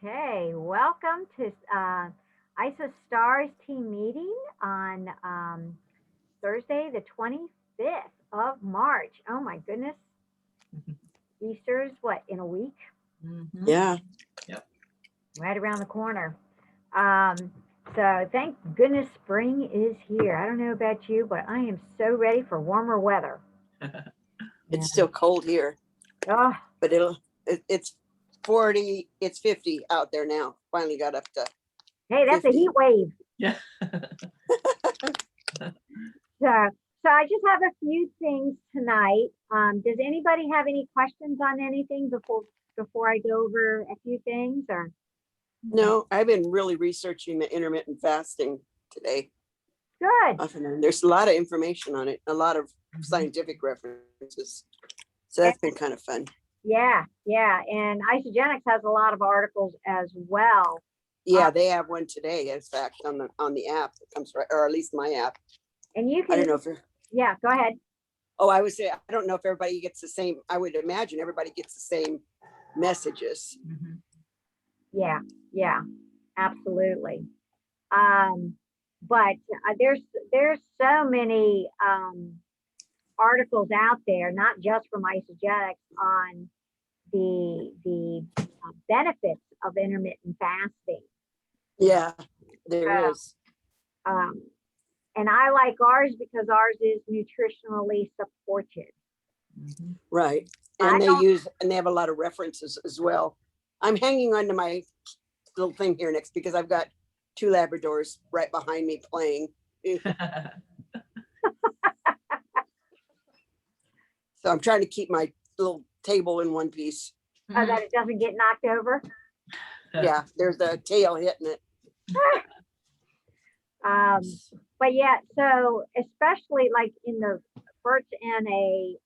Okay, welcome to ISO Stars team meeting on Thursday, the 25th of March. Oh my goodness, Easter's what, in a week? Yeah. Right around the corner. So thank goodness spring is here. I don't know about you, but I am so ready for warmer weather. It's still cold here, Oh, but it's 40, it's 50 out there now. Finally got up to hey, that's a 50. heat wave. Yeah. So I just have a few things tonight. Does anybody have any questions on anything before I go over a few things or? No, I've been really researching the intermittent fasting today. Good. There's a lot of information on it, a lot of scientific references. So that's been kind of fun. Yeah. And Isogenics has a lot of articles as well. Yeah, they have one today, in fact, on the app that comes right, or at least my app. And you I can, don't know if you're, yeah, go ahead. I would say, I don't know if everybody gets the same, I would imagine everybody gets the same messages. Yeah, absolutely. But there's so many articles out there, not just from Isogenics, on the benefits of intermittent fasting. Yeah, there is. Um, and I like ours because ours is nutritionally supported. Right. I And don't- they have a lot of references as well. I'm hanging on to my little thing here next because I've got two Labradors right behind me playing. So I'm trying to keep my little table in one piece. that it doesn't get knocked over. Yeah, there's the tail hitting it. But yeah, so especially like in the Bert's in a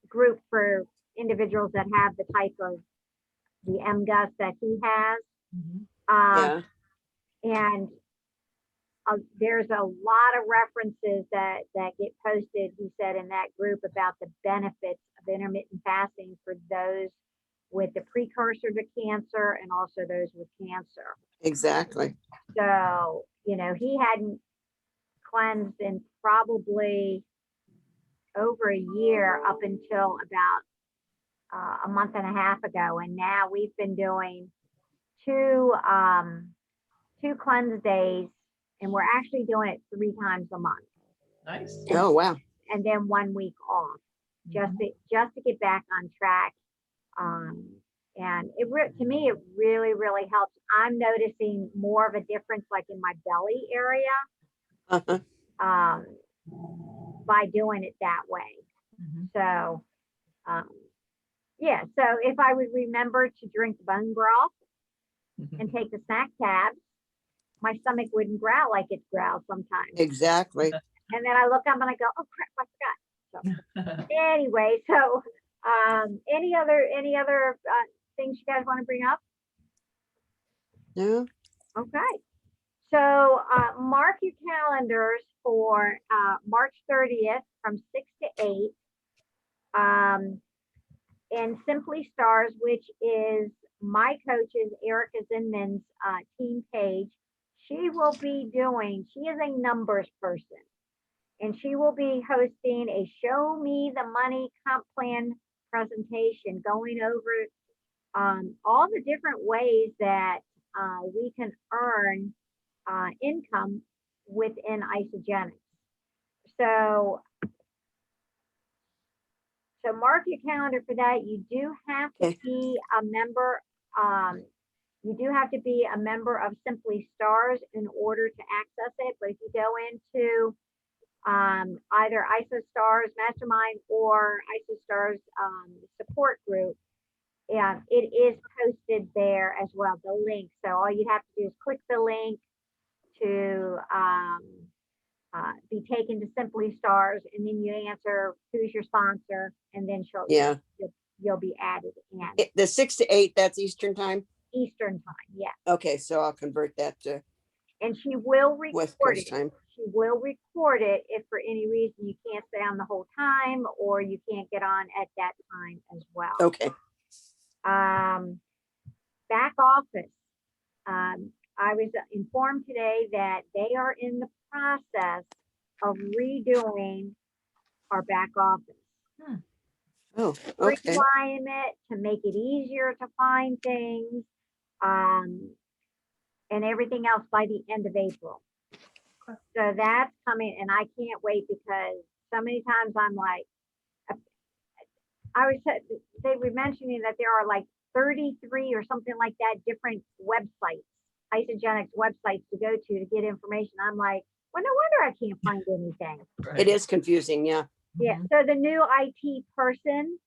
group for individuals that have the type of the MGUS that he has. Yeah. And there's a lot of references that get posted, he said, in that group about the benefits of intermittent fasting for those with the precursor to cancer and also those with cancer. Exactly. So, he hadn't cleansed in probably over a year up until about a month and a half ago. And now we've been doing two cleanse days, and we're actually doing it 3 times a month. Nice. Oh, wow. And then 1 week off, just to get back on track. And to me, it really, really helps. I'm noticing more of a difference, like in my belly area, Uh-huh. by doing it that way. So, yeah. So if I would remember to drink bone broth and take the snack tabs, my stomach wouldn't growl like it growls sometimes. Exactly. And then I look up and I go, oh crap, I forgot. So anyway, so any other things you guys want to bring up? Yeah. Okay. So mark your calendars for March 30th from 6 to 8. And Simply Stars, which is my coach's, Erica Zinman's team page, she is a numbers person. And she will be hosting a Show Me the Money Comp Plan presentation, going over all the different ways that we can earn income within Isogenics. So mark your calendar for that. You do have to be a member. You do have to be a member of Simply Stars in order to access it. But if you go into either ISO Stars Mastermind or ISO Stars support group, it is posted there as well, the link. So all you have to do is click the link to be taken to Simply Stars, and then you answer who's your sponsor, and then you'll be added in. The 6 to 8, that's Eastern time? Eastern time, yeah. Okay, so I'll convert that to And she will record West Coast it. time. She will record it if for any reason you can't stay on the whole time or you can't get on at that time as well. Okay. back office. I was informed today that they are in the process of redoing our back office. Oh, okay. Streamline it to make it easier to find things, and everything else by the end of April. Okay. So that's coming, and I can't wait because so many times I'm like, they were mentioning that there are like 33 or something like that different websites, Isogenics websites to go to get information. I'm like, well, no wonder I can't find anything. It is confusing, yeah. Yeah. So the new IT person,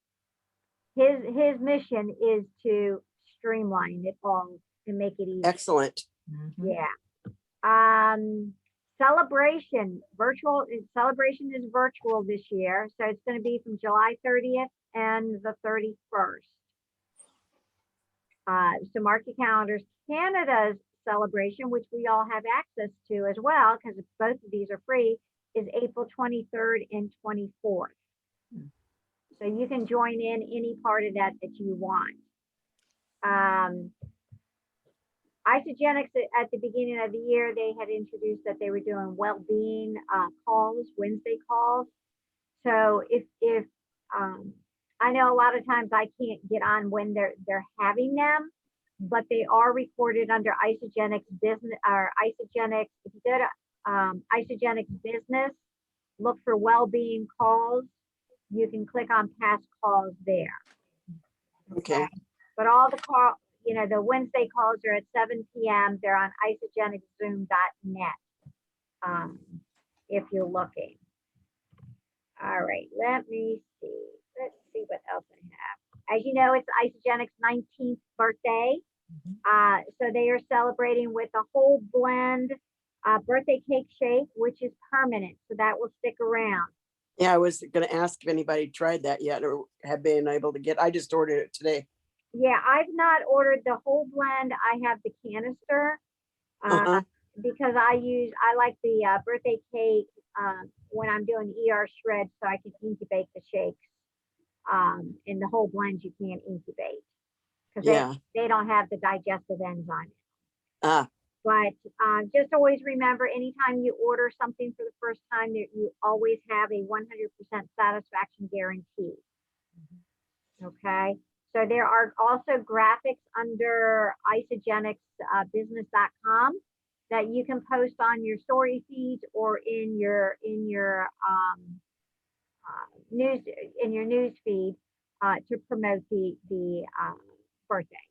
his mission is to streamline it all and make it easy. Excellent. Yeah. Celebration is virtual this year, so it's going to be from July 30th and the 31st. So mark your calendars. Canada's celebration, which we all have access to as well, because both of these are free, is April 23rd and 24th. So you can join in any part of that you want. Isogenics at the beginning of the year, they had introduced that they were doing well-being calls, Wednesday calls. So if I know a lot of times I can't get on when they're having them, but they are recorded under Isogenics business or Isogenics. If you go to Isogenics business, look for well-being calls. You can click on past calls there. Okay. But all the the Wednesday calls are at 7 p.m. They're on isogenicszoom.net. If you're looking. All right, let me see. Let's see what else I have. As you know, it's Isogenics' 19th birthday. So they are celebrating with a whole blend birthday cake shake, which is permanent. So that will stick around. Yeah, I was going to ask if anybody tried that yet or have been able to get. I just ordered it today. Yeah, I've not ordered the whole blend. I have the canister because I like the birthday cake when I'm doing ER shred so I can incubate the shakes. In the whole blend, you can't incubate because they don't have the digestive enzyme. But just always remember, anytime you order something for the first time, you always have a 100% satisfaction guarantee. Okay. So there are also graphics under isogenicsbusiness.com that you can post on your story feeds or in your news feed to promote the birthday.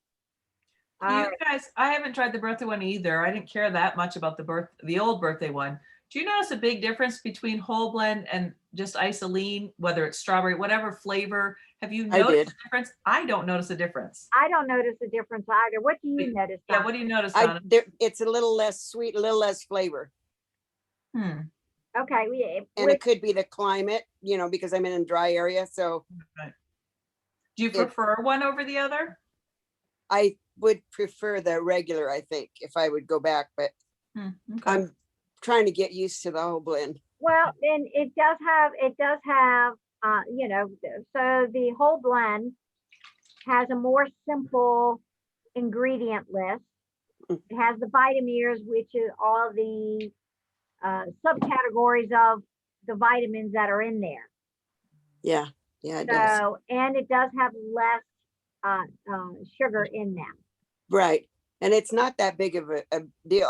You guys, I haven't tried the birthday one either. I didn't care that much about the old birthday one. Do you notice a big difference between whole blend and just isoline, whether it's strawberry, whatever flavor? Have you noticed a difference? I don't notice a difference. I don't notice a difference either. What do you notice? Yeah, what do you notice? It's a little less sweet, a little less flavor. Okay. And it could be the climate, because I'm in a dry area. So do you prefer one over the other? I would prefer the regular, I think, if I would go back, but I'm trying to get used to the whole blend. Well, and it does have, so the whole blend has a more simple ingredient list. It has the Vitamirs, which is all the subcategories of the vitamins that are in there. Yeah, it does. And it does have less sugar in them. Right. And it's not that big of a deal.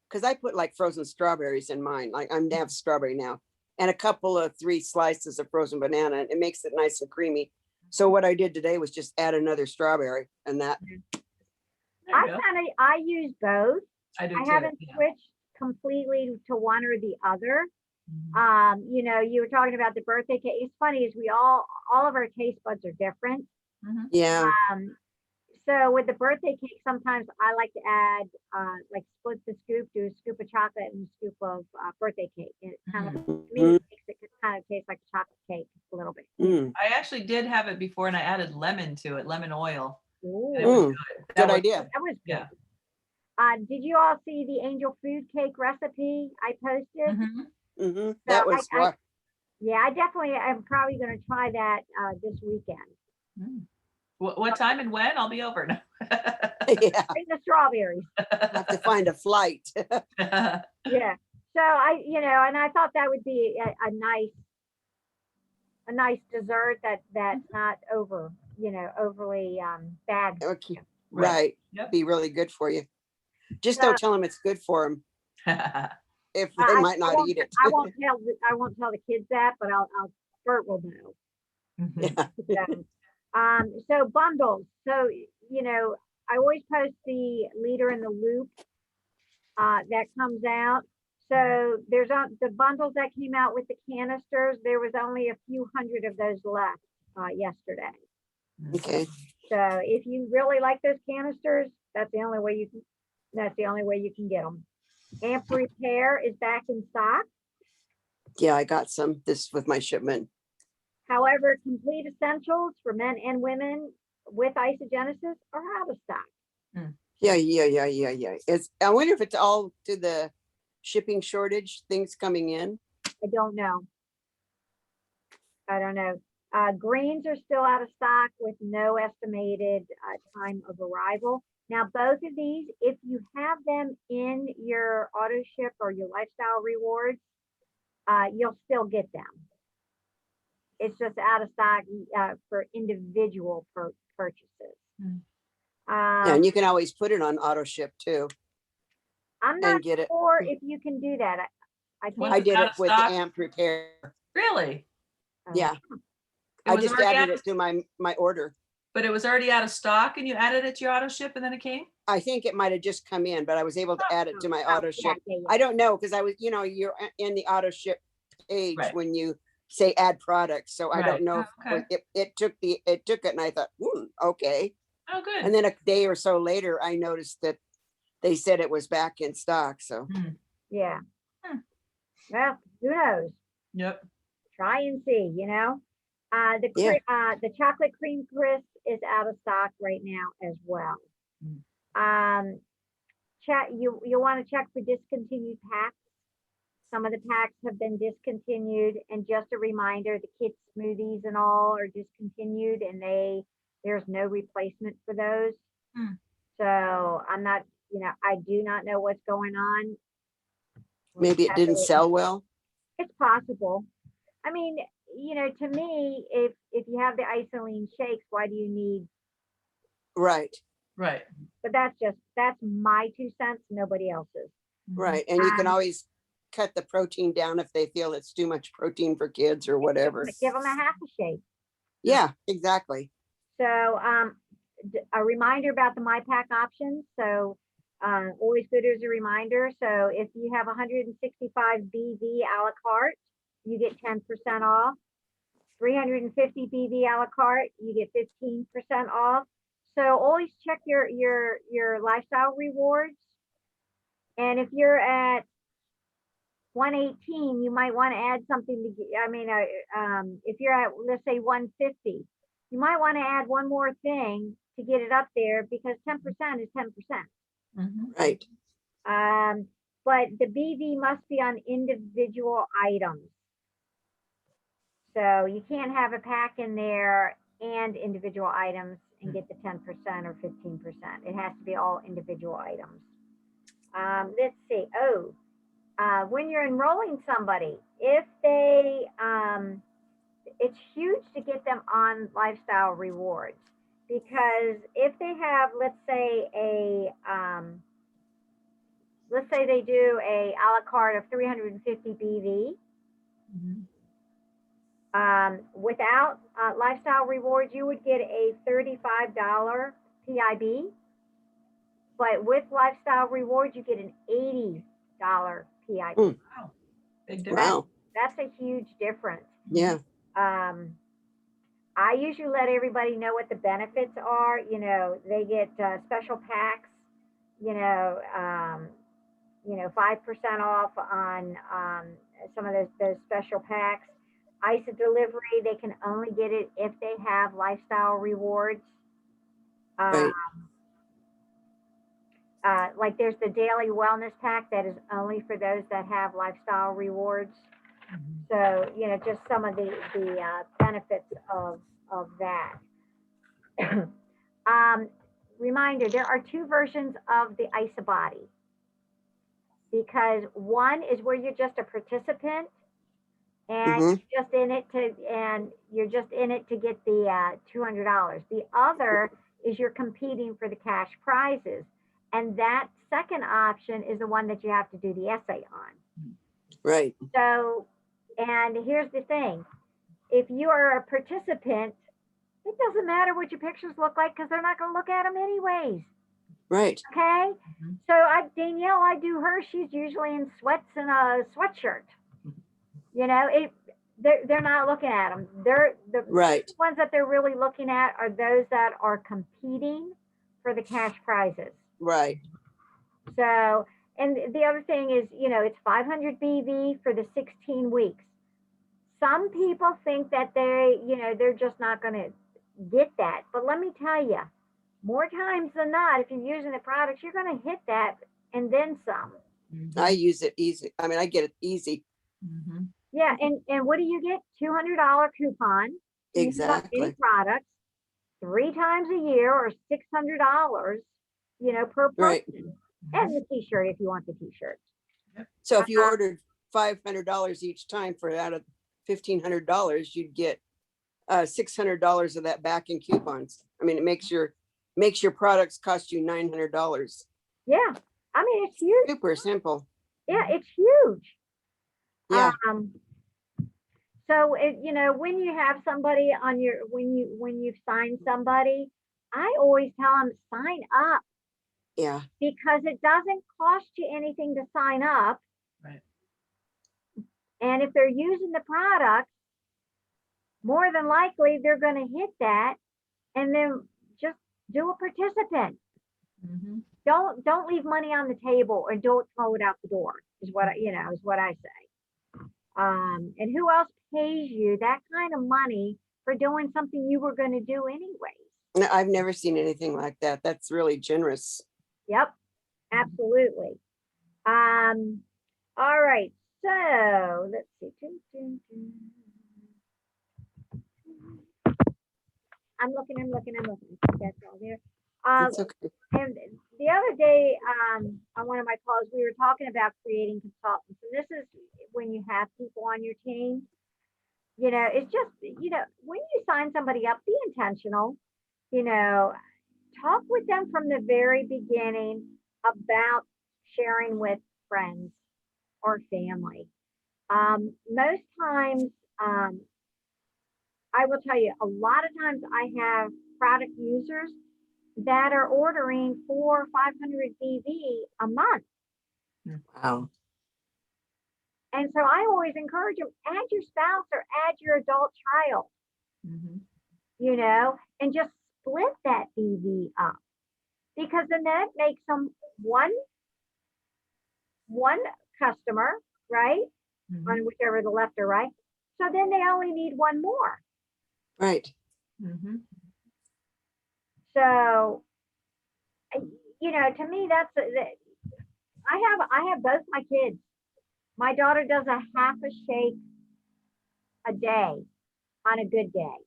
Because I put like frozen strawberries in mine. Like I'm gonna have strawberry now. And a couple of 3 slices of frozen banana. And it makes it nice and creamy. So what I did today was just add another strawberry and that. I use both. I do. I haven't switched completely to one or the other. You were talking about the birthday cake. It's funny is all of our taste buds are different. Yeah. So with the birthday cake, sometimes I like to add, like split the scoop, do a scoop of chocolate and a scoop of birthday cake. And it kind of, to me, it makes it kind of taste like a chocolate cake a little bit. I actually did have it before and I added lemon to it, lemon oil. Ooh, It was good idea. That was good. Yeah. Did you all see the angel food cake recipe I posted? That was yeah, I'm probably going to try that this weekend. What time and when? I'll be over now. Yeah, Bring the strawberries. have to find a flight. Yeah. So and I thought that would be a nice dessert that's not overly bad. Okay, Right. right. Yep. Be really good for you. Just So, don't tell them it's good for them if they I, might I not won't, eat it. I won't tell the kids that, but Bert will know. Mhm. Yeah. So bundles. So, I always post the leader in the loop that comes out. So there's the bundles that came out with the canisters. There was only a few hundred of those left yesterday. Okay, So if you really like those canisters, that's the only way you can. That's the only way you can get them. Amp Repair is back in stock. yeah, I got some this with my shipment. However, complete essentials for men and women with isogenesis are out of stock. Yeah. I wonder if it's all to the shipping shortage, things coming in. I don't know. I don't know. Greens are still out of stock with no estimated time of arrival. Now, both of these, if you have them in your auto ship or your lifestyle rewards, you'll still get them. It's just out of stock for individual purchases. Hmm. Yeah, and you can always put it on auto ship too I'm not and get it. sure if you can do that. I think I did out it of with stock? Amp Repair. Really? Yeah, It I was just already added out it to my order. But it was already out of stock and you added it to your auto ship and then it came? I think it might have just come in, but I was able to add it to my Oh, auto yeah, ship. yeah. I don't know, because I was, you're in the auto ship page Right. when you say add products, so I Right. don't know. Oh, if it took it and I thought, okay. Oh, good. And then a day or so later, I noticed that they said it was back in stock, so. Yeah. Hmm. Well, who knows? Yep. Try and see, Yeah. The chocolate cream crisp is out of stock right now as well. You want to check for discontinued packs. Some of the packs have been discontinued, and just a reminder, the kids smoothies and all are discontinued, and there's no replacement for those. Hmm. So I'm not, I do not know what's going on. Maybe it didn't sell well. It's possible. I mean, to me, if you have the isoline shakes, why do you need? Right, Right. But that's my 2 cents, nobody else's. right. And you can Um, always cut the protein down if they feel it's too much protein for kids or whatever. Give them a half a shake. Yeah, exactly. So a reminder about the My Pack options. So always good as a reminder. So if you have 165 BV a la carte, you get 10% off. 350 BV a la carte, you get 15% off. So always check your lifestyle rewards. And if you're at 118, you might want to add something to, if you're at, let's say 150, you might want to add one more thing to get it up there because 10% is 10%. Right. But the BV must be on individual items. So you can't have a pack in there and individual items and get the 10% or 15%. It has to be all individual items. Let's see. When you're enrolling somebody, if they, it's huge to get them on lifestyle rewards because if they have, let's say they do a la carte of 350 BV. Without lifestyle rewards, you would get a $35 PIB. But with lifestyle rewards, you get an $80 PIB. Wow. Big difference. Wow. That's a huge difference. Yeah. I usually let everybody know what the benefits are. They get special packs, 5% off on some of those special packs. ISA delivery, they can only get it if they have lifestyle rewards. Right. Like there's the daily wellness pack that is only for those that have lifestyle rewards. So, just some of the benefits of that. reminder, there are two versions of the IsaBody. Because one is where you're just a participant and Mhm. you're just in it to get the $200. The other is you're competing for the cash prizes. And that second option is the one that you have to do the essay on. Right. So, and here's the thing. If you are a participant, it doesn't matter what your pictures look like because they're not going to look at them anyways. Right. Okay. Mhm. So Danielle, I do her. She's usually in sweats and a sweatshirt. You know, they're not looking at them. They're the Right. ones that they're really looking at are those that are competing for the cash prizes. Right. So, and the other thing is, you know, it's 500 BV for the 16 weeks. Some people think that they're just not going to get that. But let me tell you, more times than not, if you're using the products, you're going to hit that and then some. I use it easy. I mean, I get it easy. Mhm. Yeah, and what do you get? $200 coupon. to use on Any Exactly. products 3 times a year or $600, per Right. person. And the T-shirt if you want the T-shirt. So if you Uh, ordered $500 each time for out of $1,500, you'd get $600 of that back in coupons. I mean, it makes your products cost you $900. Yeah, I mean it's huge. Super simple. Yeah, it's huge. Yeah. So when you have somebody on your when you've signed somebody, I always tell them sign up Yeah. because it doesn't cost you anything to sign up. Right. And if they're using the product, more than likely they're going to hit that, and then just do a participant. Mhm. Don't leave money on the table or don't throw it out the door. Is what I say. And who else pays you that kind of money for doing something you were going to do anyways? No, I've never seen anything like that. That's really generous. Yep, absolutely. All right. So let's see. I'm looking. I think that's all there. It's okay. And the other day, on one of my calls, we were talking about creating consultants. And this is when you have people on your team. It's just, when you sign somebody up, be intentional. Talk with them from the very beginning about sharing with friends or family. Most times, I will tell you, a lot of times I have product users that are ordering 400 or 500 BV a month. Wow. And so I always encourage them, add your spouse or add your adult child, Mhm. and just split that BV up. Because then that makes them one customer, right? Mhm. On whichever the left or right. So then they only need one more. Right. Mhm. So, to me, I have both my kids. My daughter does a half a shake a day on a good day.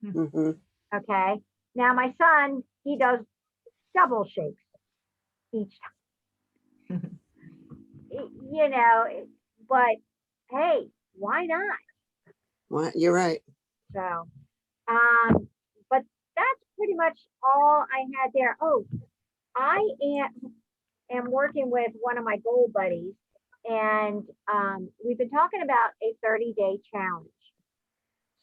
Hmm. Okay. Now my son, he does double shakes each time. But hey, why not? Well, you're right. So, but that's pretty much all I had there. Oh, I am working with one of my goal buddies, and we've been talking about a 30-day challenge.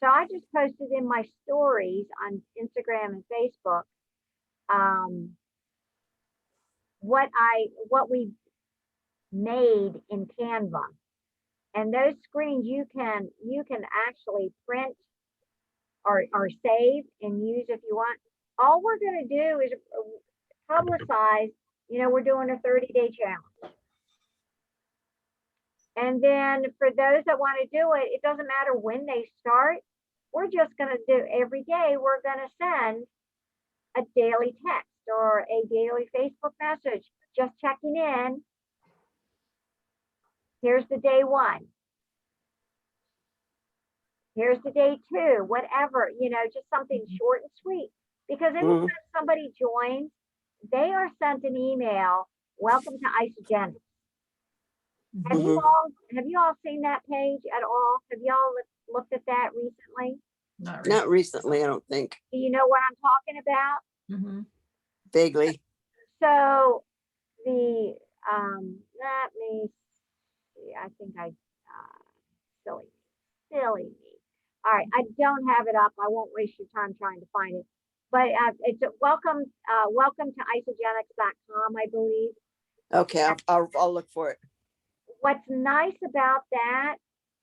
So I just posted in my stories on Instagram and Facebook what we made in Canva. And those screens you can actually print or save and use if you want. All we're going to do is publicize, we're doing a 30-day challenge. And then for those that want to do it, it doesn't matter when they start. We're just going to do every day, we're going to send a daily text or a daily Facebook message, just checking in. Here's the day 1. Here's the day 2, whatever, just something short and sweet. Because anytime somebody joins, they are sent an email, welcome to Isogenics. Have Mhm. you all seen that page at all? Have y'all looked at that recently? Not Not really. recently, I don't think. Do you know what I'm talking about? Mhm. Vaguely. So the, let me see, I think silly, silly me. All right, I don't have it up. I won't waste your time trying to find it. But it's welcome to isogenics.com, I believe. Okay, I'll look for it. What's nice about that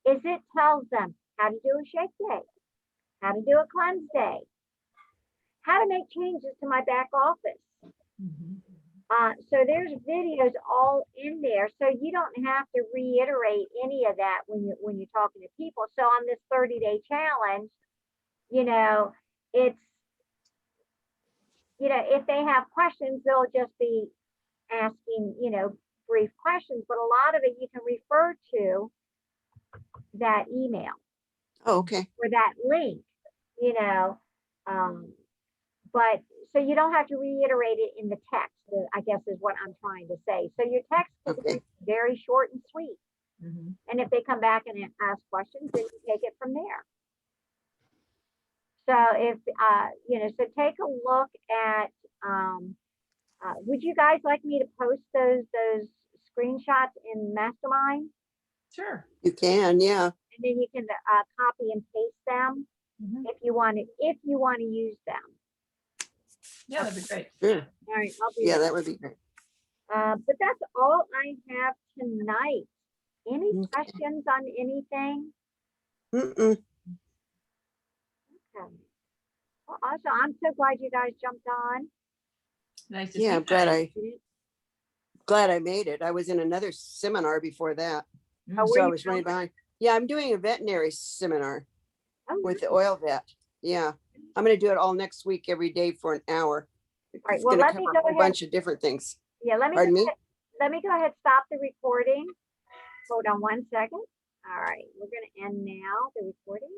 is it tells them how to do a shake day, how to do a cleanse day, how to make changes to my back office. Mhm. So there's videos all in there, so you don't have to reiterate any of that when you're talking to people. So on this 30-day challenge, you know, it's, if they have questions, they'll just be asking, brief questions, but a lot of it you can refer to that email Oh, okay. or that link, you know. But so you don't have to reiterate it in the text, I guess is what I'm trying to say. So your text can be Okay. very short and sweet. Mhm. And if they come back and ask questions, then you take it from there. So if, so take a look at, would you guys like me to post those screenshots in Mastermind? Sure. You can, yeah. And then you can copy and paste them Mhm. if you want to use them. Yeah, that'd be great. Sure. All right, I'll do Yeah, that. that would be great. But that's all I have tonight. Any Okay. questions on anything? Mm-mm. Okay. Well, also, I'm so glad you guys jumped on. Nice to Yeah, see I'm glad you. glad I made it. I was in another seminar before that, Oh, Mm. were so I you was running going? behind. Yeah, I'm doing a veterinary seminar Oh, with the nice. oil vet. Yeah, I'm gonna do it all next week, every day for an hour. All right. It's Well, gonna let me cover a go whole ahead. bunch of different things. Yeah, Pardon me? let me go ahead and stop the recording. Hold on one second. All right, we're going to end now the recording.